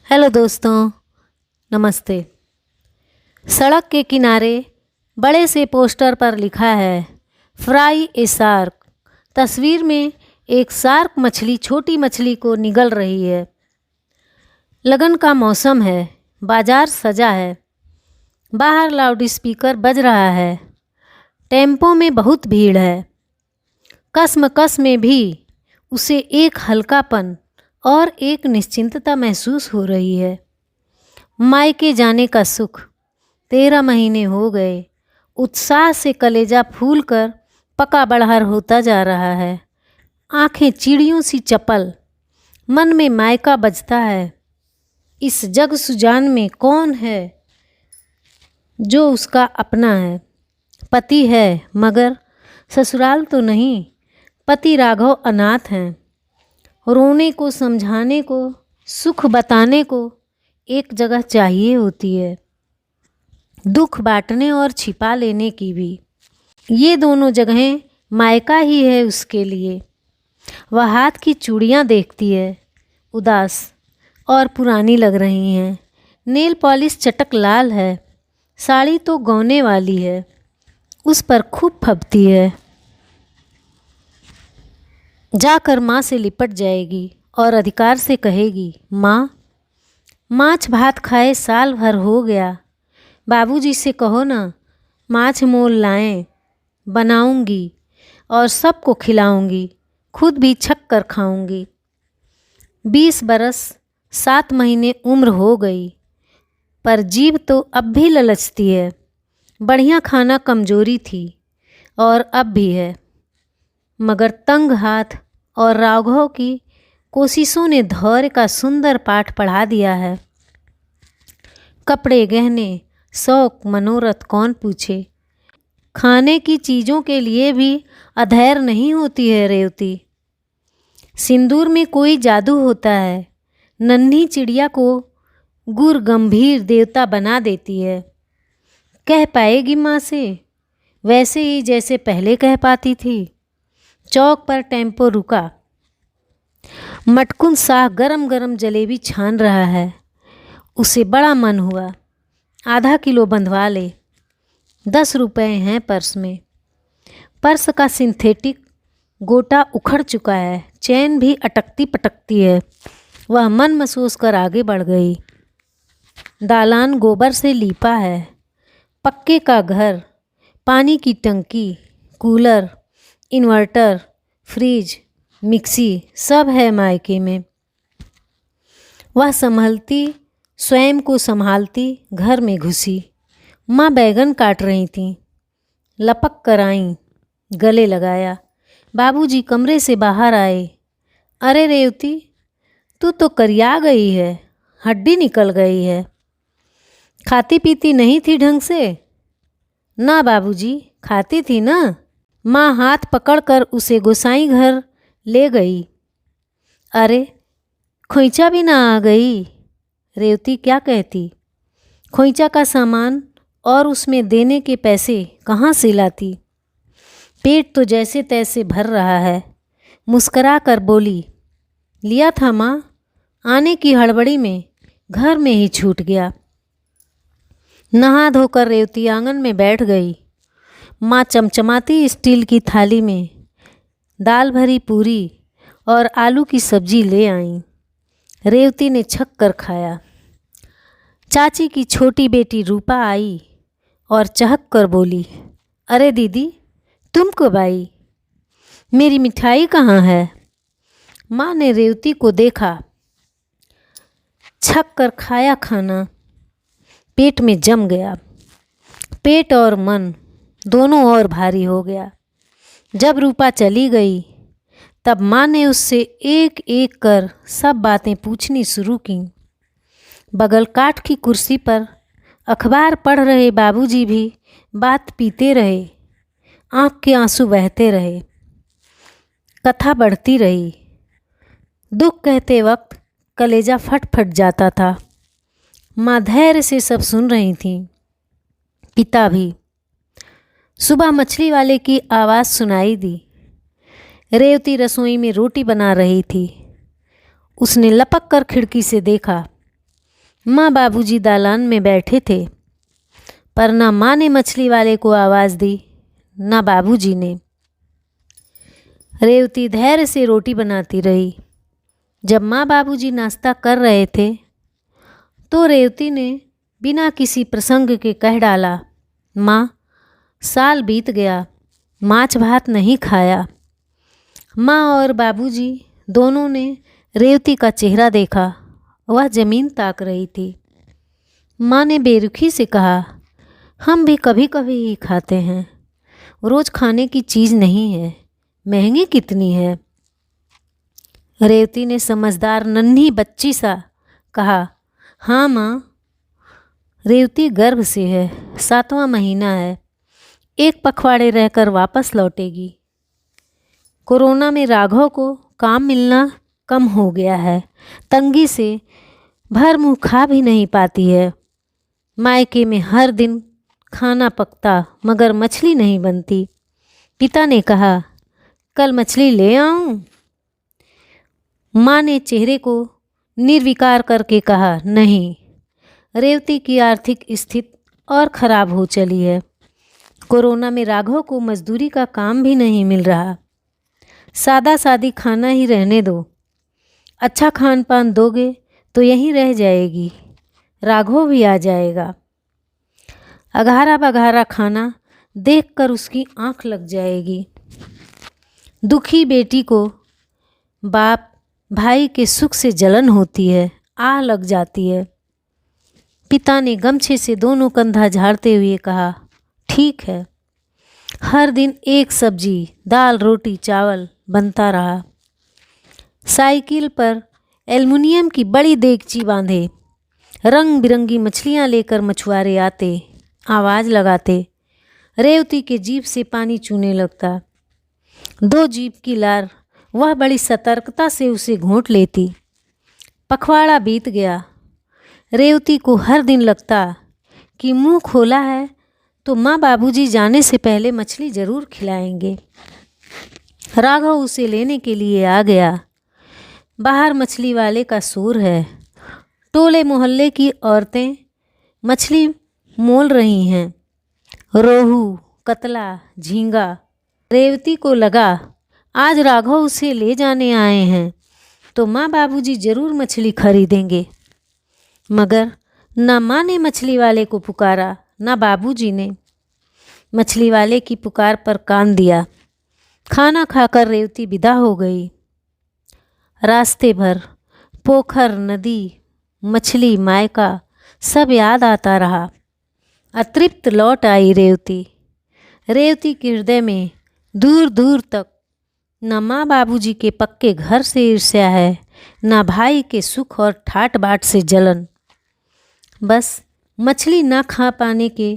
Hello दोस्तों, नमस्ते। सड़क के किनारे बड़े से पोस्टर पर लिखा है फ्राई ए शार्क। तस्वीर में एक शार्क मछली छोटी मछली को निगल रही है। लगन का मौसम है, बाजार सजा है, बाहर लाउडस्पीकर बज रहा है, टेम्पो में बहुत भीड़ है। कसम में भी उसे एक हल्कापन और एक निश्चिंतता महसूस हो रही है। मायके जाने का सुख। 13 महीने हो गए। उत्साह से कलेजा फूलकर पका बढ़ार होता जा रहा है। आंखें चिड़ियों सी चपल, मन में मायका बजता है। इस जग सुजान में कौन है जो उसका अपना है? पति है मगर ससुराल तो नहीं। पति राघव अनाथ हैं। रोने को, समझाने को, सुख बताने को एक जगह चाहिए होती है, दुख बांटने और छिपा लेने की भी। ये दोनों जगहें मायका ही है उसके लिए। वह हाथ की चूड़ियाँ देखती है, उदास और पुरानी लग रही हैं। नेल पॉलिश चटक लाल है, साड़ी तो गौने वाली है, उस पर खूब फबती है। जाकर माँ से लिपट जाएगी और अधिकार से कहेगी, माँ, माछ भात खाए साल भर हो गया। बाबूजी से कहो ना माछ मोल लाएं, बनाऊंगी और सबको खिलाऊंगी, खुद भी छक कर खाऊंगी। 20 बरस 7 महीने उम्र हो गई, पर जीभ तो अब भी ललचती है। बढ़िया खाना कमजोरी थी और अब भी है, मगर तंग हाथ और राघव की कोशिशों ने धैर्य का सुंदर पाठ पढ़ा दिया है। कपड़े, गहने, शौक, मनोरथ कौन पूछे। खाने की चीज़ों के लिए भी अधैर्य नहीं होती है रेवती। सिंदूर में कोई जादू होता है, नन्ही चिड़िया को गुर गंभीर देवता बना देती है। कह पाएगी माँ से वैसे ही जैसे पहले कह पाती थी। चौक पर टेम्पो रुका। मटकुन शाह गरम गरम जलेबी छान रहा है। उसे बड़ा मन हुआ, आधा किलो बंधवा ले। 10 रुपए हैं पर्स में। पर्स का सिंथेटिक गोटा उखड़ चुका है, चैन भी अटकती पटकती है। वह मन महसूस कर आगे बढ़ गई। दालान गोबर से लीपा है, पक्के का घर, पानी की टंकी, कूलर, इन्वर्टर, फ्रिज, मिक्सी सब है मायके में। वह संभलती, स्वयं को संभालती घर में घुसी। माँ बैगन काट रही थीं। लपक कर आईं, गले लगाया। बाबूजी कमरे से बाहर आए। अरे रेवती, तू तो करिया गई है, हड्डी निकल गई है। खाती पीती नहीं थी ढंग से? ना बाबूजी, खाती थी ना। माँ हाथ पकड़कर उसे गोसाई घर ले गई। अरे खोइचा भी ना आ गई। रेवती क्या कहती? खोइचा का सामान और उसमें देने के पैसे कहाँ से लाती? पेट तो जैसे तैसे भर रहा है। मुस्करा कर बोली, लिया था माँ, आने की हड़बड़ी में घर में ही छूट गया। नहा धोकर रेवती आंगन में बैठ गई। माँ चमचमाती स्टील की थाली में दाल भरी पूरी और आलू की सब्जी ले आईं। रेवती ने छक कर खाया। चाची की छोटी बेटी रूपा आई और चहक कर बोली, अरे दीदी, तुम कब आई? मेरी मिठाई कहाँ है? माँ ने रेवती को देखा। छक कर खाया खाना पेट में जम गया। पेट और मन दोनों और भारी हो गया। जब रूपा चली गई तब माँ ने उससे एक एक कर सब बातें पूछनी शुरू की। बगल काठ की कुर्सी पर अखबार पढ़ रहे बाबूजी भी बात पीते रहे। आँख के आंसू बहते रहे। कथा बढ़ती रही। दुख कहते वक्त कलेजा फट फट जाता था। माँ धैर्य से सब सुन रही थीं, पिता भी। सुबह मछली वाले की आवाज़ सुनाई दी। रेवती रसोई में रोटी बना रही थी। उसने लपक कर खिड़की से देखा। माँ बाबूजी दालान में बैठे थे, पर ना माँ ने मछली वाले को आवाज़ दी ना बाबूजी ने। रेवती धैर्य से रोटी बनाती रही। जब माँ बाबूजी नाश्ता कर रहे थे तो रेवती ने बिना किसी प्रसंग के कह डाला, माँ, साल बीत गया, माछ भात नहीं खाया। माँ और बाबूजी दोनों ने रेवती का चेहरा देखा। वह ज़मीन ताक रही थी। माँ ने बेरुखी से कहा, हम भी कभी कभी ही खाते हैं, रोज़ खाने की चीज़ नहीं है, महंगी कितनी है। रेवती ने समझदार नन्ही बच्ची सा कहा, हाँ माँ, रेवती गर्भ से है, 7वां महीना है, 1 पखवाड़े रहकर वापस लौटेगी। कोरोना में राघव को काम मिलना कम हो गया है, तंगी से भर मुँह खा भी नहीं पाती है। मायके में हर दिन खाना पकता मगर मछली नहीं बनती। पिता ने कहा, कल मछली ले आऊं? माँ ने चेहरे को निर्विकार करके कहा, नहीं। रेवती की आर्थिक स्थिति और ख़राब हो चली है। कोरोना में राघव को मजदूरी का काम भी नहीं मिल रहा। सादा सादी खाना ही रहने दो। अच्छा खान पान दोगे तो यहीं रह जाएगी, राघव भी आ जाएगा। अघारा बघारा खाना देखकर उसकी आंख लग जाएगी। दुखी बेटी को बाप भाई के सुख से जलन होती है, आह लग जाती है। पिता ने गमछे से दोनों कंधा झाड़ते हुए कहा, ठीक है। हर दिन एक सब्जी, दाल, रोटी, चावल बनता रहा। साइकिल पर एल्युमिनियम की बड़ी देगची बांधे रंग बिरंगी मछलियाँ लेकर मछुआरे आते, आवाज़ लगाते। रेवती के जीभ से पानी चूने लगता। 2 जीभ की लार वह बड़ी सतर्कता से उसे घोंट लेती। पखवाड़ा बीत गया। रेवती को हर दिन लगता कि मुंह खोला है तो माँ बाबूजी जाने से पहले मछली ज़रूर खिलाएंगे। राघव उसे लेने के लिए आ गया। बाहर मछली वाले का शोर है। टोले मोहल्ले की औरतें मछली मोल रही हैं, रोहू, कतला, झींगा। रेवती को लगा आज राघव उसे ले जाने आए हैं तो माँ बाबूजी ज़रूर मछली खरीदेंगे। मगर ना माँ ने मछली वाले को पुकारा ना बाबूजी ने। मछली वाले की पुकार पर कान दिया। खाना खाकर रेवती विदा हो गई। रास्ते भर पोखर, नदी, मछली, मायका सब याद आता रहा। अतृप्त लौट आई रेवती। रेवती के हृदय में दूर दूर तक न माँ बाबूजी के पक्के घर से ईर्ष्या है, न भाई के सुख और ठाट बाट से जलन। बस मछली ना खा पाने के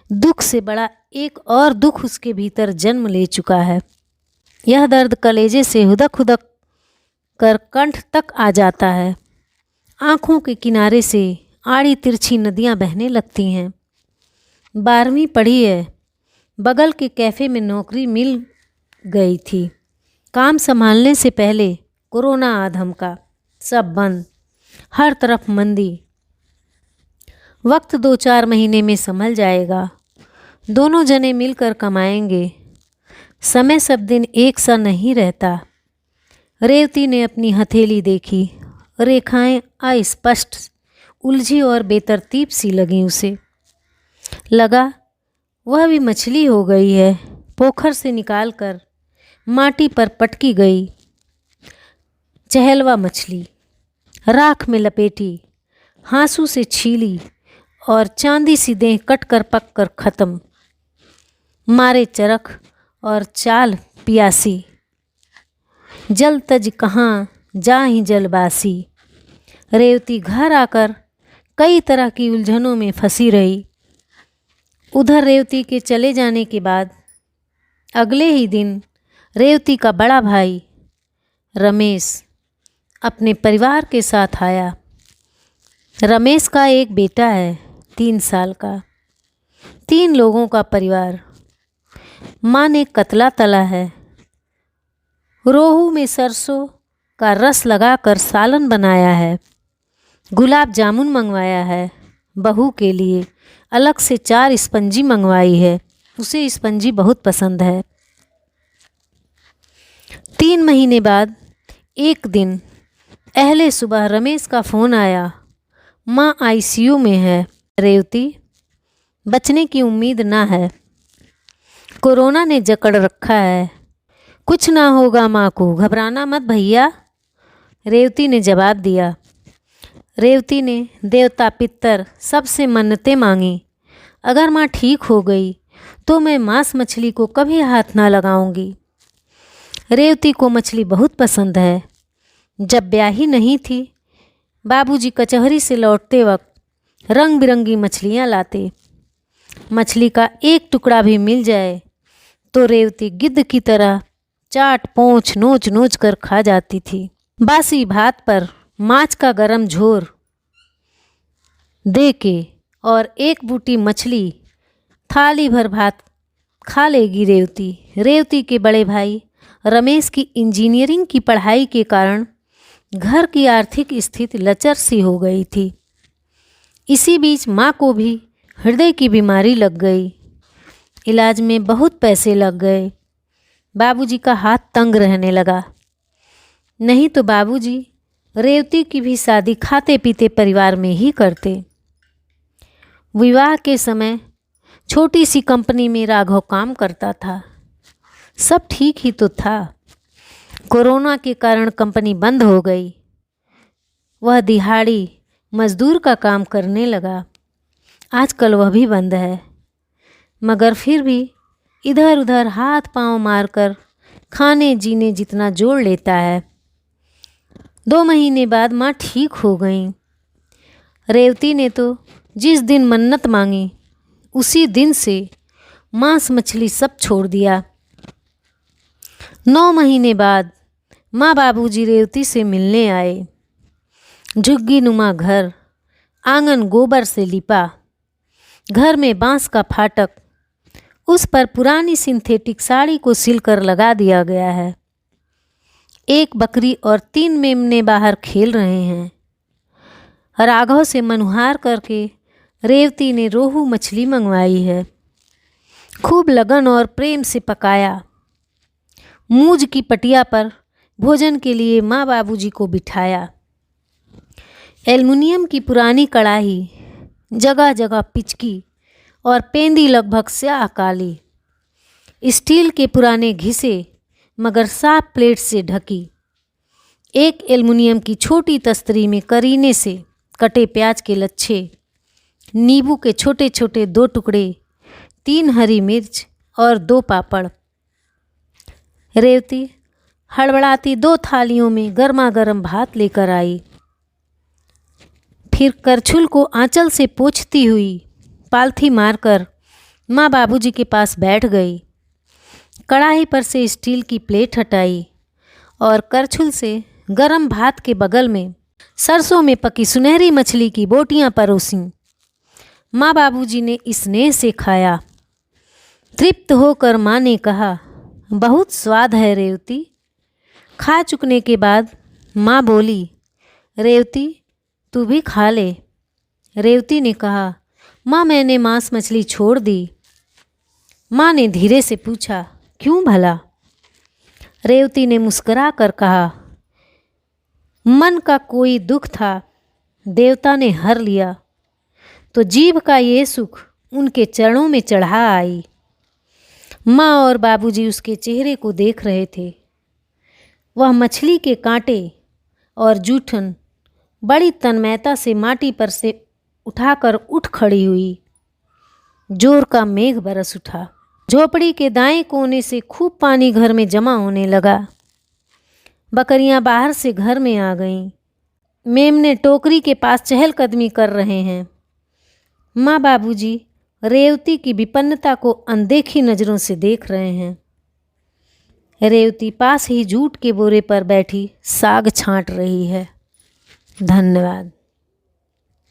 दुख से बड़ा एक और दुख उसके भीतर जन्म ले चुका है। यह दर्द कलेजे से हुदक हुदक कर कंठ तक आ जाता है। आँखों के किनारे से आड़ी तिरछी नदियाँ बहने लगती हैं। 12वीं पढ़ी है, बगल के कैफ़े में नौकरी मिल गई थी। काम संभालने से पहले कोरोना आ धमका, सब बंद, हर तरफ मंदी। वक्त 2-4 महीने में संभल जाएगा, दोनों जने मिलकर कमाएंगे। समय सब दिन एक सा नहीं रहता। रेवती ने अपनी हथेली देखी, रेखाएं अस्पष्ट, उलझी और बेतरतीब सी लगी उसे। लगा वह भी मछली हो गई है, पोखर से निकालकर माटी पर पटकी गई। चहलवा मछली, राख में लपेटी, हाँसू से छीली और चांदी सी देह कट कर पक कर ख़त्म। मारे चरख और चाल पियासी, जल तज कहाँ जाहि जलबासी। रेवती घर आकर कई तरह की उलझनों में फंसी रही। उधर रेवती के चले जाने के बाद अगले ही दिन रेवती का बड़ा भाई रमेश अपने परिवार के साथ आया। रमेश का एक बेटा है, 3 साल का। 3 लोगों का परिवार। माँ ने कतला तला है। रोहू में सरसों का रस लगाकर सालन बनाया है। गुलाब जामुन मंगवाया है। बहू के लिए अलग से 4 स्पंजी मंगवाई है, उसे स्पंजी बहुत पसंद है। 3 महीने बाद एक दिन अहले सुबह रमेश का फ़ोन आया, माँ आईसीयू में है, रेवती बचने की उम्मीद ना है, कोरोना ने जकड़ रखा है, कुछ ना होगा माँ को, घबराना मत भैया, रेवती ने जवाब दिया। रेवती ने देवता पितर सबसे मन्नतें मांगी, अगर माँ ठीक हो गई तो मैं मांस मछली को कभी हाथ ना लगाऊंगी। रेवती को मछली बहुत पसंद है। जब ब्याही नहीं थी, बाबूजी कचहरी से लौटते वक्त रंग बिरंगी मछलियाँ लाते। मछली का एक टुकड़ा भी मिल जाए तो रेवती गिद्ध की तरह चाट पोंछ नोच नोच कर खा जाती थी। बासी भात पर माछ का गरम झोर दे के और एक बूटी मछली, थाली भर भात खा लेगी रेवती। रेवती के बड़े भाई रमेश की इंजीनियरिंग की पढ़ाई के कारण घर की आर्थिक स्थिति लचर सी हो गई थी। इसी बीच माँ को भी हृदय की बीमारी लग गई। इलाज में बहुत पैसे लग गए। बाबूजी का हाथ तंग रहने लगा। नहीं तो बाबूजी रेवती की भी शादी खाते पीते परिवार में ही करते। विवाह के समय छोटी सी कंपनी में राघव काम करता था। सब ठीक ही तो था। कोरोना के कारण कंपनी बंद हो गई। वह दिहाड़ी मजदूर का काम करने लगा। आजकल वह भी बंद है, मगर फिर भी इधर उधर हाथ पांव मारकर खाने जीने जितना जोड़ लेता है। 2 महीने बाद माँ ठीक हो गई। रेवती ने तो जिस दिन मन्नत मांगी उसी दिन से मांस मछली सब छोड़ दिया। 9 महीने बाद माँ बाबूजी रेवती से मिलने आए। झुग्गी नुमा घर, आंगन गोबर से लिपा, घर में बांस का फाटक, उस पर पुरानी सिंथेटिक साड़ी को सिलकर लगा दिया गया है। एक बकरी और 3 मेमने बाहर खेल रहे हैं। राघव से मनुहार करके रेवती ने रोहू मछली मंगवाई है। खूब लगन और प्रेम से पकाया। मूज की पटिया पर भोजन के लिए माँ बाबूजी को बिठाया। एल्युमिनियम की पुरानी कढ़ाई, जगह जगह पिचकी और पेंदी लगभग स्याह काली। स्टील के पुराने घिसे मगर साफ प्लेट से ढकी। एक एल्युमिनियम की छोटी तस्तरी में करीने से कटे प्याज के लच्छे, नींबू के छोटे छोटे 2 टुकड़े, 3 हरी मिर्च और 2 पापड़। रेवती हड़बड़ाती 2 थालियों में गर्मा गर्म भात लेकर आई। फिर करछुल को आंचल से पोंछती हुई पालथी मारकर माँ बाबूजी के पास बैठ गई। कढ़ाई पर से स्टील की प्लेट हटाई और करछुल से गरम भात के बगल में सरसों में पकी सुनहरी मछली की बोटियां परोसीं। माँ बाबूजी ने स्नेह से खाया। तृप्त होकर माँ ने कहा, बहुत स्वाद है रेवती। खा चुकने के बाद माँ बोली, रेवती तू भी खा ले। रेवती ने कहा, माँ मैंने मांस मछली छोड़ दी। माँ ने धीरे से पूछा, क्यों भला? रेवती ने मुस्कुरा कर कहा, मन का कोई दुख था, देवता ने हर लिया, तो जीभ का ये सुख उनके चरणों में चढ़ा आई। माँ और बाबूजी उसके चेहरे को देख रहे थे। वह मछली के कांटे और जूठन बड़ी तन्मयता से माटी पर से उठाकर उठ खड़ी हुई। जोर का मेघ बरस उठा। झोपड़ी के दाएं कोने से खूब पानी घर में जमा होने लगा। बकरियां बाहर से घर में आ गईं। मेमने टोकरी के पास चहलकदमी कर रहे हैं। माँ बाबूजी रेवती की विपन्नता को अनदेखी नज़रों से देख रहे हैं। रेवती पास ही जूट के बोरे पर बैठी साग छांट रही है। धन्यवाद।